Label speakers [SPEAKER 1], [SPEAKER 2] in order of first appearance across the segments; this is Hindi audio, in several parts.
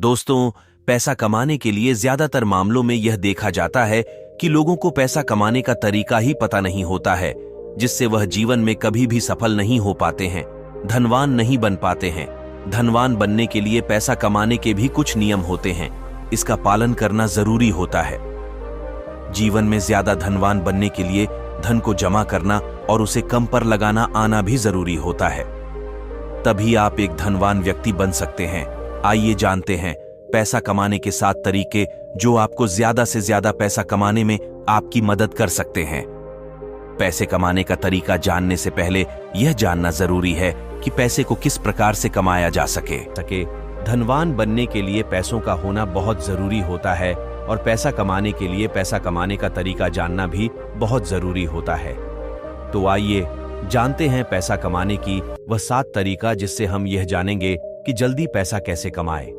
[SPEAKER 1] दोस्तों, पैसा कमाने के लिए ज्यादातर मामलों में यह देखा जाता है कि लोगों को पैसा कमाने का तरीका ही पता नहीं होता है, जिससे वह जीवन में कभी भी सफल नहीं हो पाते हैं, धनवान नहीं बन पाते हैं। धनवान बनने के लिए पैसा कमाने के भी कुछ नियम होते हैं, इसका पालन करना जरूरी होता है। जीवन में ज्यादा धनवान बनने के लिए धन को जमा करना और उसे कम पर लगाना आना भी जरूरी होता है, तभी आप एक धनवान व्यक्ति बन सकते हैं। आइए जानते हैं पैसा कमाने के 7 तरीके जो आपको ज्यादा से ज्यादा पैसा कमाने में आपकी मदद कर सकते हैं। पैसे कमाने का तरीका जानने से पहले यह जानना जरूरी है कि पैसे को किस प्रकार से कमाया जा सके। धनवान बनने के लिए पैसों का होना बहुत जरूरी होता है और पैसा कमाने के लिए पैसा कमाने का तरीका जानना भी बहुत जरूरी होता है। तो आइए जानते हैं पैसा कमाने की वह 7 तरीका जिससे हम यह जानेंगे कि जल्दी पैसा कैसे कमाएं।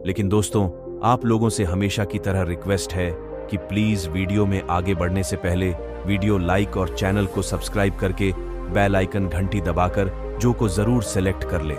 [SPEAKER 1] लेकिन दोस्तों, आप लोगों से हमेशा की तरह रिक्वेस्ट है कि प्लीज वीडियो में आगे बढ़ने से पहले वीडियो लाइक और चैनल को सब्सक्राइब करके बेल आइकन घंटी दबाकर जो को जरूर सेलेक्ट कर ले।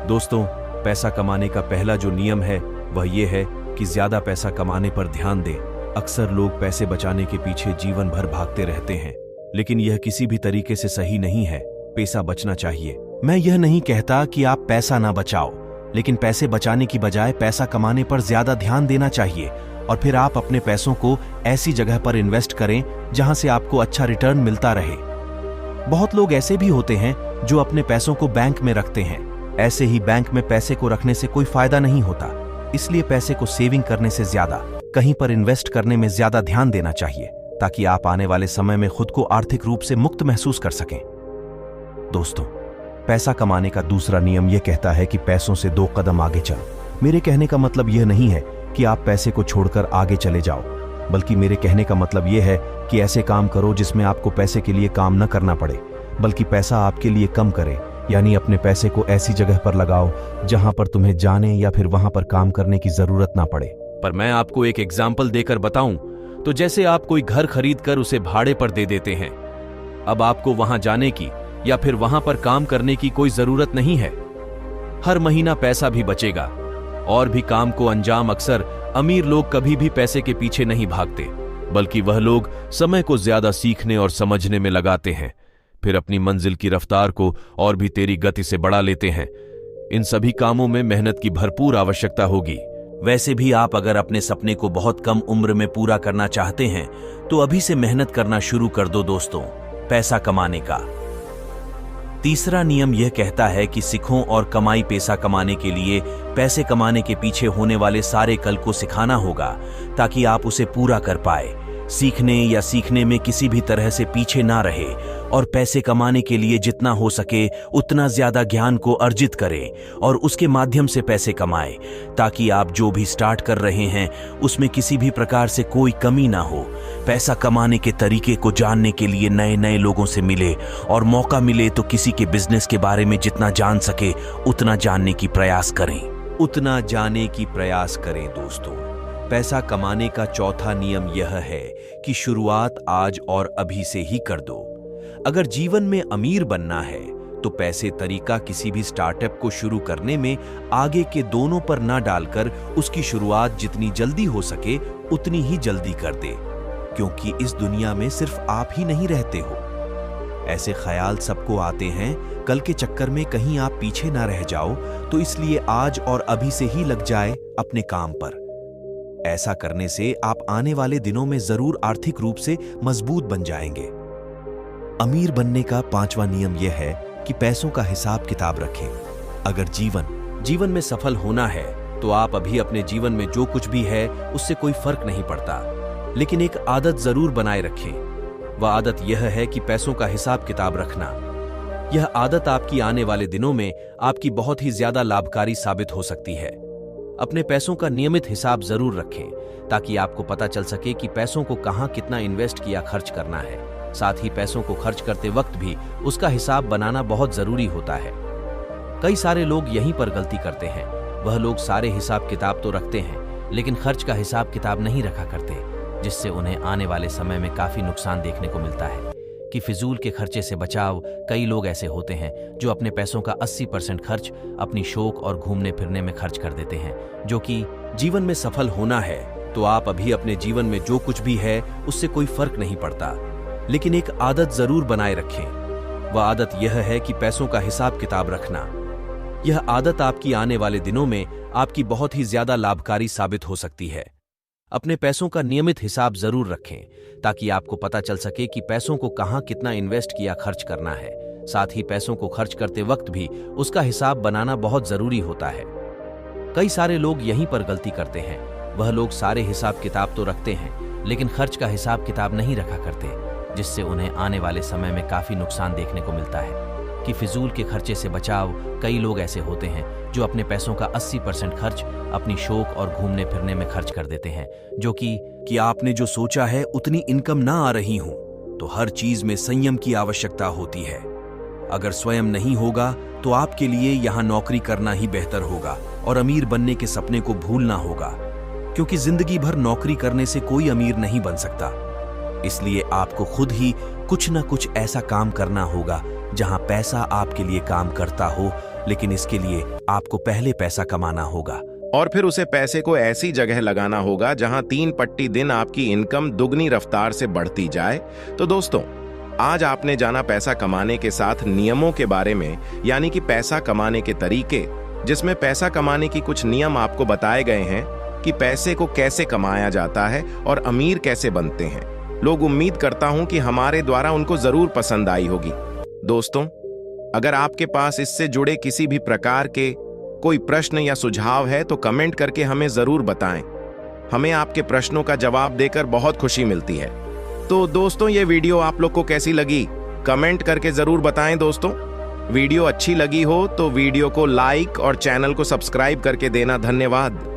[SPEAKER 1] दोस्तों, पैसा कमाने का पहला जो नियम है वह यह है कि ज्यादा पैसा कमाने पर ध्यान दें। अक्सर लोग पैसे बचाने के पीछे जीवन भर भागते रहते हैं, लेकिन यह किसी भी तरीके से सही नहीं है। पैसा बचना चाहिए। मैं यह नहीं कहता कि आप पैसा ना बचाओ, लेकिन पैसे बचाने की बजाय पैसा कमाने पर ज्यादा ध्यान देना चाहिए और फिर आप अपने पैसों को ऐसी जगह पर इन्वेस्ट करें जहां से आपको अच्छा रिटर्न मिलता रहे। बहुत लोग ऐसे भी होते हैं जो अपने पैसों को बैंक में रखते हैं। ऐसे ही बैंक में पैसे को रखने से कोई फायदा नहीं होता, इसलिए पैसे को सेविंग करने से ज्यादा कहीं पर इन्वेस्ट करने में ज्यादा ध्यान देना चाहिए, ताकि आप आने वाले समय में खुद को आर्थिक रूप से मुक्त महसूस कर सकें। दोस्तों, पैसा कमाने का दूसरा नियम यह कहता है कि पैसों से 2 कदम आगे चलो। मेरे कहने का मतलब यह नहीं है कि आप पैसे को छोड़कर आगे चले जाओ, बल्कि मेरे कहने का मतलब यह है कि ऐसे काम करो जिसमें आपको पैसे के लिए काम न करना पड़े, बल्कि पैसा आपके लिए कम करे। यानी अपने पैसे को ऐसी जगह पर लगाओ जहां पर तुम्हें जाने या फिर वहां पर काम करने की जरूरत ना पड़े। पर मैं आपको एक एग्जाम्पल देकर बताऊं तो जैसे आप कोई घर खरीद कर उसे भाड़े पर दे देते हैं। अब आपको वहां जाने की या फिर वहां पर काम करने की कोई जरूरत नहीं है। हर महीना पैसा भी बचेगा और भी काम को अंजाम। अक्सर अमीर लोग कभी भी पैसे के पीछे नहीं भागते, बल्कि वह लोग समय को ज्यादा सीखने और समझने में लगाते हैं, फिर अपनी मंजिल की रफ्तार को और भी तेरी गति से बढ़ा लेते हैं। इन सभी कामों में मेहनत की भरपूर आवश्यकता होगी। वैसे भी आप अगर अपने सपने को बहुत कम उम्र में पूरा करना चाहते हैं तो अभी से मेहनत करना शुरू कर दो। दोस्तों, पैसा कमाने का तीसरा नियम यह कहता है कि सीखो और कमाई। पैसा कमाने के लिए पैसे कमाने के पीछे होने वाले सारे कल को सिखाना होगा ताकि आप उसे पूरा कर पाए। सीखने या सीखने में किसी भी तरह से पीछे ना रहे और पैसे कमाने के लिए जितना हो सके उतना ज्यादा ज्ञान को अर्जित करें और उसके माध्यम से पैसे कमाएं, ताकि आप जो भी स्टार्ट कर रहे हैं उसमें किसी भी प्रकार से कोई कमी ना हो। पैसा कमाने के तरीके को जानने के लिए नए नए लोगों से मिले और मौका मिले तो किसी के बिजनेस के बारे में जितना जान सके उतना जानने की प्रयास करें। दोस्तों, पैसा कमाने का चौथा नियम यह है कि शुरुआत आज और अभी से ही कर दो। अगर जीवन में अमीर बनना है तो पैसे तरीका किसी भी स्टार्टअप को शुरू करने में आगे के दोनों पर ना डालकर उसकी शुरुआत जितनी जल्दी हो सके उतनी ही जल्दी कर दे, क्योंकि इस दुनिया में सिर्फ आप ही नहीं रहते हो। ऐसे ख्याल सबको आते हैं, कल के चक्कर में कहीं आप पीछे ना रह जाओ, तो इसलिए आज और अभी से ही लग जाए अपने काम पर। ऐसा करने से आप आने वाले दिनों में जरूर आर्थिक रूप से मजबूत बन जाएंगे। अमीर बनने का 5वां नियम यह है कि पैसों का हिसाब किताब रखें। अगर जीवन में सफल होना है तो आप अभी अपने जीवन में जो कुछ भी है उससे कोई फर्क नहीं पड़ता, लेकिन एक आदत जरूर बनाए रखें। वह आदत यह है कि पैसों का हिसाब किताब रखना। यह आदत आपकी आने वाले दिनों में आपकी बहुत ही ज्यादा लाभकारी साबित हो सकती है। अपने पैसों का नियमित हिसाब जरूर रखें ताकि आपको पता चल सके कि पैसों को कहां कितना इन्वेस्ट किया खर्च करना है। साथ ही पैसों को खर्च करते वक्त भी उसका हिसाब बनाना बहुत जरूरी होता है। कई सारे लोग यहीं पर गलती करते हैं। वह लोग सारे हिसाब किताब तो रखते हैं लेकिन खर्च का हिसाब किताब नहीं रखा करते, जिससे उन्हें आने वाले समय में काफी नुकसान देखने को मिलता है। कि फिजूल के खर्चे से बचाव। कई लोग ऐसे होते हैं जो अपने पैसों का 80% खर्च अपनी शौक और घूमने फिरने में खर्च कर देते हैं, जो कि जीवन में सफल होना है तो आप अभी अपने जीवन में जो कुछ भी है उससे कोई फर्क नहीं पड़ता, लेकिन एक आदत जरूर बनाए रखें। वह आदत यह है कि पैसों का हिसाब किताब रखना। यह आदत आपकी आने वाले दिनों में आपकी बहुत ही ज्यादा लाभकारी साबित हो सकती है। अपने पैसों का नियमित हिसाब जरूर रखें ताकि आपको पता चल सके कि पैसों को कहां कितना इन्वेस्ट किया खर्च करना है। साथ ही पैसों को खर्च करते वक्त भी उसका हिसाब बनाना बहुत जरूरी होता है। कई सारे लोग यहीं पर गलती करते हैं। वह लोग सारे हिसाब किताब तो रखते हैं लेकिन खर्च का हिसाब किताब नहीं रखा करते, जिससे उन्हें आने वाले समय में काफी नुकसान देखने को मिलता है। कि फिजूल के खर्चे से बचाव। कई लोग ऐसे होते हैं जो अपने पैसों का 80% खर्च अपनी शौक और घूमने फिरने में खर्च कर देते हैं, जो कि आपने जो सोचा है उतनी इनकम ना आ रही हो तो हर चीज में संयम की आवश्यकता होती है। अगर स्वयं नहीं होगा तो आपके लिए यहां नौकरी करना ही बेहतर होगा और अमीर बनने के सपने को भूलना होगा, क्योंकि जिंदगी भर नौकरी करने से कोई अमीर नहीं बन सकता। इसलिए आपको खुद ही कुछ न कुछ ऐसा काम करना होगा जहां पैसा आपके लिए काम करता हो, लेकिन इसके लिए आपको पहले पैसा कमाना होगा
[SPEAKER 2] और फिर उसे पैसे को ऐसी जगह लगाना होगा जहां 3 पट्टी दिन आपकी इनकम दुगनी रफ्तार से बढ़ती जाए। तो दोस्तों, आज आपने जाना पैसा कमाने के साथ नियमों के बारे में, यानी कि पैसा कमाने के तरीके, जिसमें पैसा कमाने की कुछ नियम आपको बताए गए हैं कि पैसे को कैसे कमाया जाता है और अमीर कैसे बनते हैं। लोग उम्मीद करता हूं कि हमारे द्वारा उनको जरूर पसंद आई होगी। दोस्तों, अगर आपके पास इससे जुड़े किसी भी प्रकार के कोई प्रश्न या सुझाव है तो कमेंट करके हमें जरूर बताएं। हमें आपके प्रश्नों का जवाब देकर बहुत खुशी मिलती है। तो दोस्तों, ये वीडियो आप लोग को कैसी लगी कमेंट करके जरूर बताएं। दोस्तों, वीडियो अच्छी लगी हो तो वीडियो को लाइक और चैनल को सब्सक्राइब करके देना। धन्यवाद।